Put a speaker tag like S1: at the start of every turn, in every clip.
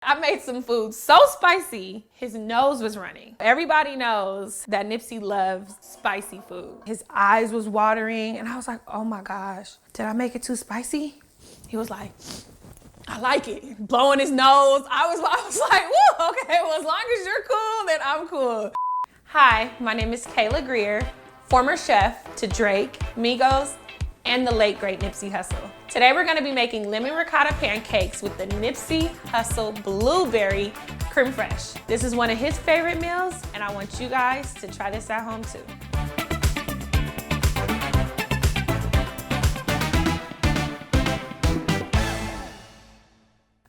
S1: I made some food so spicy, his nose was running. Everybody knows that Nipsey loves spicy food. His eyes was watering, and I was like, oh my gosh, did I make it too spicy? He was like, I like it. Blowing his nose. I was like, woo, okay, well, as long as you're cool, then I'm cool. Hi, my name is Kayla Greer, former chef to Drake, Migos, and the late great Nipsey Hussle. Today we're gonna be making lemon ricotta pancakes with the Nipsey Hussle blueberry creme fraiche. This is one of his favorite meals, and I want you guys to try this at home too.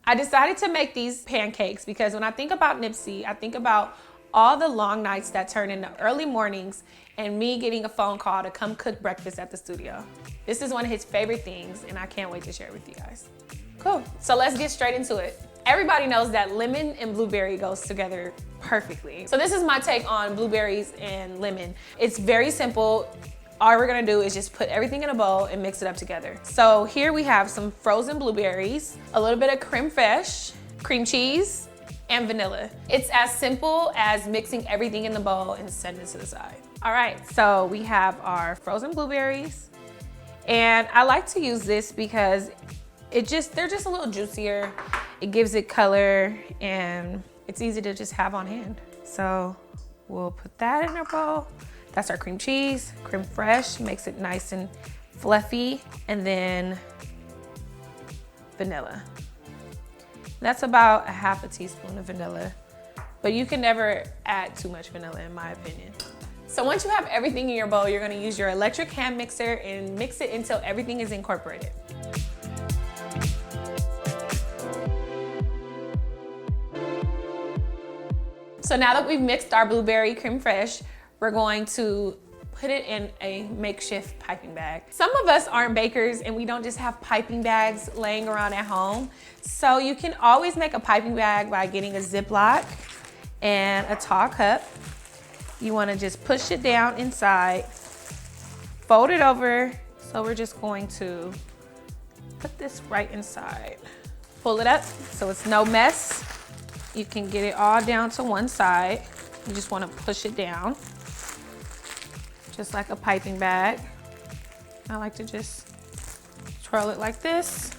S1: I decided to make these pancakes because when I think about Nipsey, I think about all the long nights that turn into early mornings and me getting a phone call to come cook breakfast at the studio. This is one of his favorite things, and I can't wait to share it with you guys. Cool, so let's get straight into it. Everybody knows that lemon and blueberry goes together perfectly. So this is my take on blueberries and lemon. It's very simple. All we're gonna do is just put everything in a bowl and mix it up together. So here we have some frozen blueberries, a little bit of creme fraiche, cream cheese, and vanilla. It's as simple as mixing everything in the bowl and setting it to the side. All right, so we have our frozen blueberries. And I like to use this because they're just a little juicier. It gives it color and it's easy to just have on hand. So we'll put that in our bowl. That's our cream cheese, creme fraiche, makes it nice and fluffy, and then vanilla. That's about a half a teaspoon of vanilla, but you can never add too much vanilla in my opinion. So once you have everything in your bowl, you're gonna use your electric hand mixer and mix it until everything is incorporated. So now that we've mixed our blueberry creme fraiche, we're going to put it in a makeshift piping bag. Some of us aren't bakers and we don't just have piping bags laying around at home. So you can always make a piping bag by getting a Ziploc and a tall cup. You wanna just push it down inside, fold it over. So we're just going to put this right inside. Pull it up so it's no mess. You can get it all down to one side. You just wanna push it down, just like a piping bag. I like to just twirl it like this.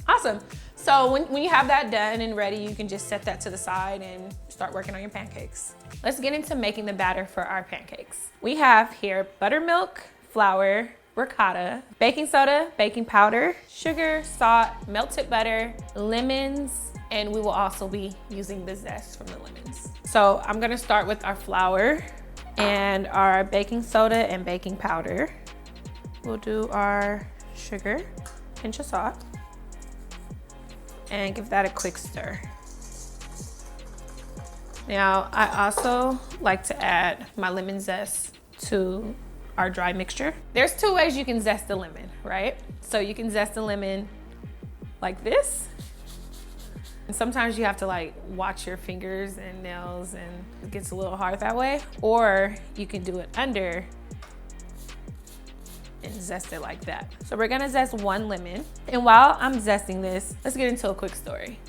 S1: Awesome. So when you have that done and ready, you can just set that to the side and start working on your pancakes. Let's get into making the batter for our pancakes. We have here buttermilk, flour, ricotta, baking soda, baking powder, sugar, salt, melted butter, lemons, and we will also be using the zest from the lemons. So I'm gonna start with our flour and our baking soda and baking powder. We'll do our sugar, pinch of salt, and give that a quick stir. Now, I also like to add my lemon zest to our dry mixture. There's two ways you can zest the lemon, right? So you can zest the lemon like this. And sometimes you have to like watch your fingers and nails and it gets a little hard that way. Or you can do it under and zest it like that. So we're gonna zest one lemon. And while I'm zesting this, let's get into a quick story.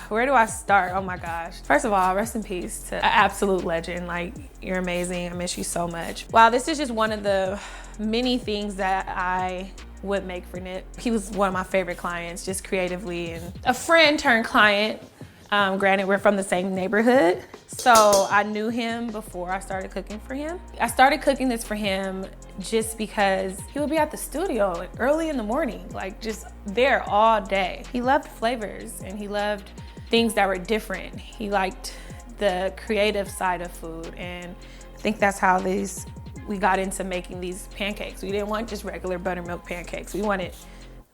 S1: Where do I start? Oh my gosh. First of all, rest in peace to an absolute legend. Like, you're amazing. I miss you so much. Wow, this is just one of the many things that I would make for Nip. He was one of my favorite clients, just creatively, and a friend turned client. Granted, we're from the same neighborhood, so I knew him before I started cooking for him. I started cooking this for him just because he would be at the studio early in the morning, like just there all day. He loved flavors and he loved things that were different. He liked the creative side of food, and I think that's how we got into making these pancakes. We didn't want just regular buttermilk pancakes. We wanted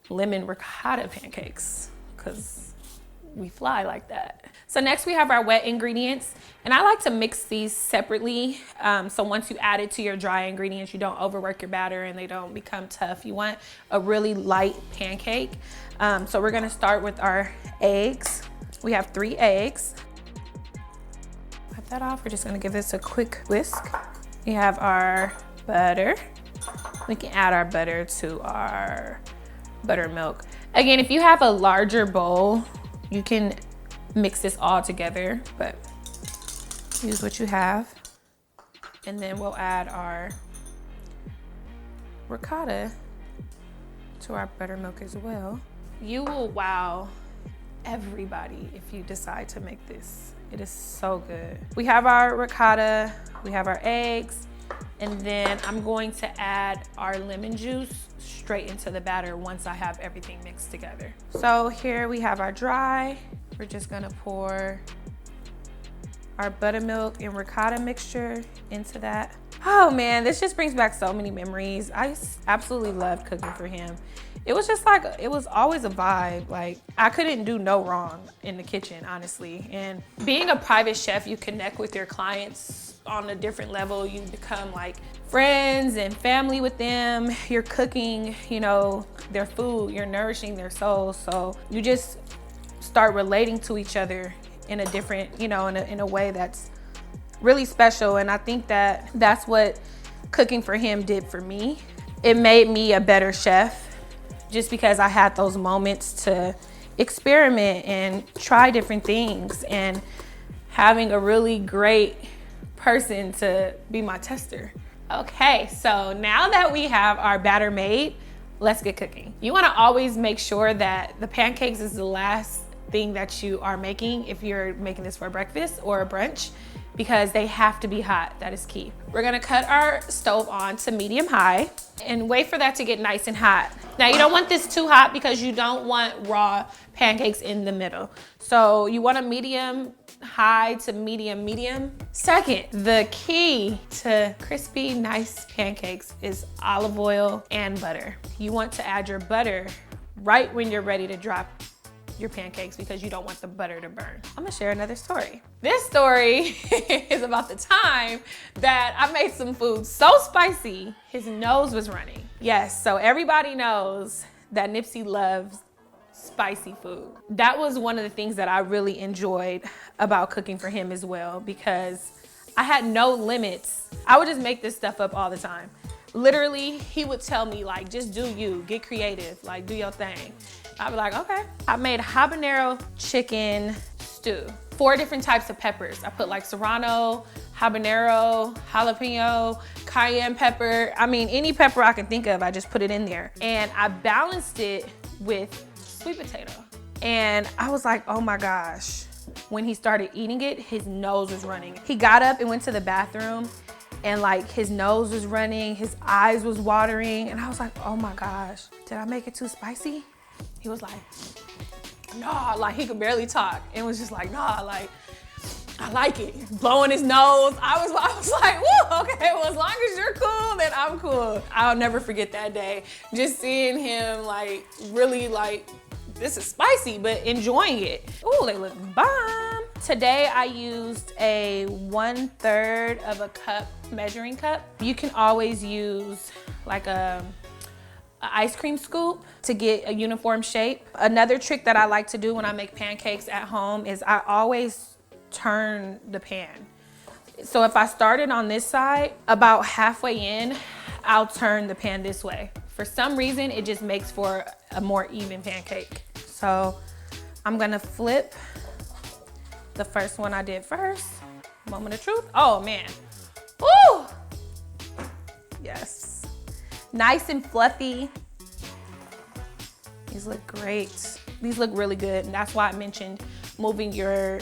S1: lemon ricotta pancakes because we fly like that. So next we have our wet ingredients, and I like to mix these separately. So once you add it to your dry ingredients, you don't overwork your batter and they don't become tough. You want a really light pancake. So we're gonna start with our eggs. We have 3 eggs. Wipe that off. We're just gonna give this a quick whisk. We have our butter. We can add our butter to our buttermilk. Again, if you have a larger bowl, you can mix this all together, but use what you have. And then we'll add our ricotta to our buttermilk as well. You will wow everybody if you decide to make this. It is so good. We have our ricotta, we have our eggs, and then I'm going to add our lemon juice straight into the batter once I have everything mixed together. So here we have our dry. We're just gonna pour our buttermilk and ricotta mixture into that. Oh man, this just brings back so many memories. I absolutely loved cooking for him. It was just like, it was always a vibe. Like, I couldn't do no wrong in the kitchen, honestly. And being a private chef, you connect with your clients on a different level. You become like friends and family with them. You're cooking, you know, their food, you're nourishing their souls. So you just start relating to each other in a different, you know, in a way that's really special. And I think that that's what cooking for him did for me. It made me a better chef just because I had those moments to experiment and try different things, and having a really great person to be my tester. Okay, so now that we have our batter made, let's get cooking. You wanna always make sure that the pancakes is the last thing that you are making if you're making this for breakfast or a brunch, because they have to be hot. That is key. We're gonna cut our stove on to medium high and wait for that to get nice and hot. Now you don't want this too hot because you don't want raw pancakes in the middle. So you want a medium high to medium. Second, the key to crispy, nice pancakes is olive oil and butter. You want to add your butter right when you're ready to drop your pancakes because you don't want the butter to burn. I'm gonna share another story. This story is about the time that I made some food so spicy, his nose was running. Yes, so everybody knows that Nipsey loves spicy food. That was one of the things that I really enjoyed about cooking for him as well, because I had no limits. I would just make this stuff up all the time. Literally, he would tell me like, just do you, get creative, like do your thing. I'd be like, okay. I made habanero chicken stew. 4 different types of peppers. I put like serrano, habanero, jalapeno, cayenne pepper. I mean, any pepper I can think of, I just put it in there. And I balanced it with sweet potato. And I was like, oh my gosh. When he started eating it, his nose was running. He got up and went to the bathroom, and like his nose was running, his eyes was watering. And I was like, oh my gosh, did I make it too spicy? He was like, nah, like he could barely talk. And was just like, nah, like, I like it. Blowing his nose. I was like, woo, okay, well, as long as you're cool, then I'm cool. I'll never forget that day. Just seeing him like, really like, this is spicy, but enjoying it. Ooh, they look bomb. Today I used a 1/3 of a cup measuring cup. You can always use like a ice cream scoop to get a uniform shape. Another trick that I like to do when I make pancakes at home is I always turn the pan. So if I started on this side, about halfway in, I'll turn the pan this way. For some reason, it just makes for a more even pancake. So I'm gonna flip the first one I did first. Moment of truth. Oh man, woo! Yes. Nice and fluffy. These look great. These look really good. And that's why I mentioned moving your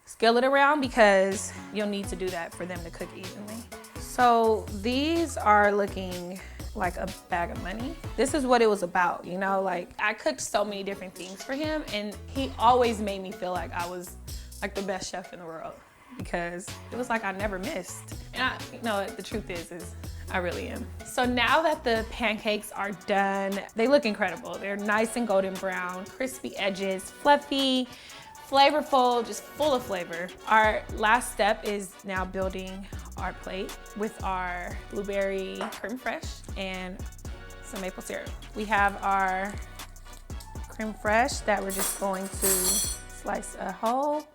S1: skillet around, because you'll need to do that for them to cook evenly. So these are looking like a bag of money. This is what it was about, you know, like I cooked so many different things for him, and he always made me feel like I was like the best chef in the world, because it was like I never missed. And you know, the truth is I really am. So now that the pancakes are done, they look incredible. They're nice and golden brown, crispy edges, fluffy, flavorful, just full of flavor. Our last step is now building our plate with our blueberry creme fraiche and some maple syrup. We have our creme fraiche that we're just going to slice a hole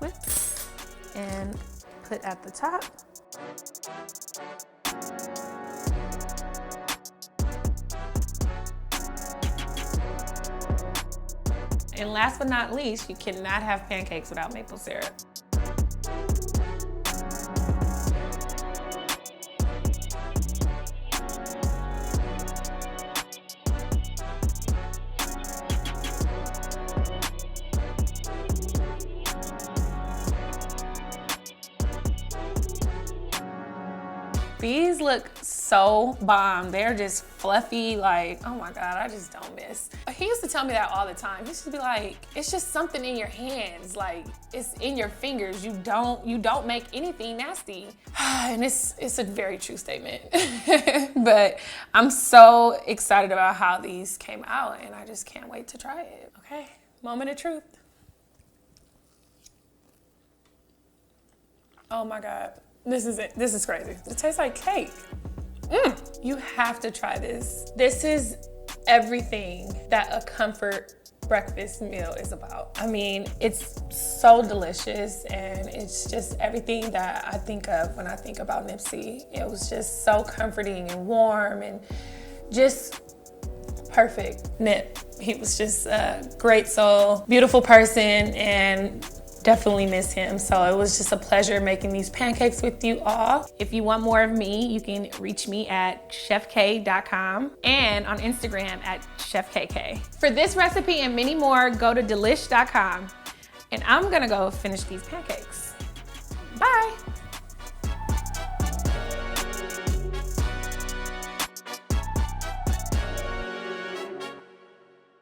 S1: with and put at the top. And last but not least, you cannot have pancakes without maple syrup. These look so bomb. They're just fluffy, like, oh my God, I just don't miss. He used to tell me that all the time. He used to be like, it's just something in your hands, like it's in your fingers. You don't make anything nasty. And it's a very true statement. But I'm so excited about how these came out and I just can't wait to try it. Okay, moment of truth. Oh my God. This is it. This is crazy. It tastes like cake. You have to try this. This is everything that a comfort breakfast meal is about. I mean, it's so delicious and it's just everything that I think of when I think about Nipsey. It was just so comforting and warm and just perfect. Nip, he was just a great soul, beautiful person, and definitely miss him. So it was just a pleasure making these pancakes with you all. If you want more of me, you can reach me at chefk.com and on Instagram at chefkk. For this recipe and many more, go to delish.com. And I'm gonna go finish these pancakes. Bye.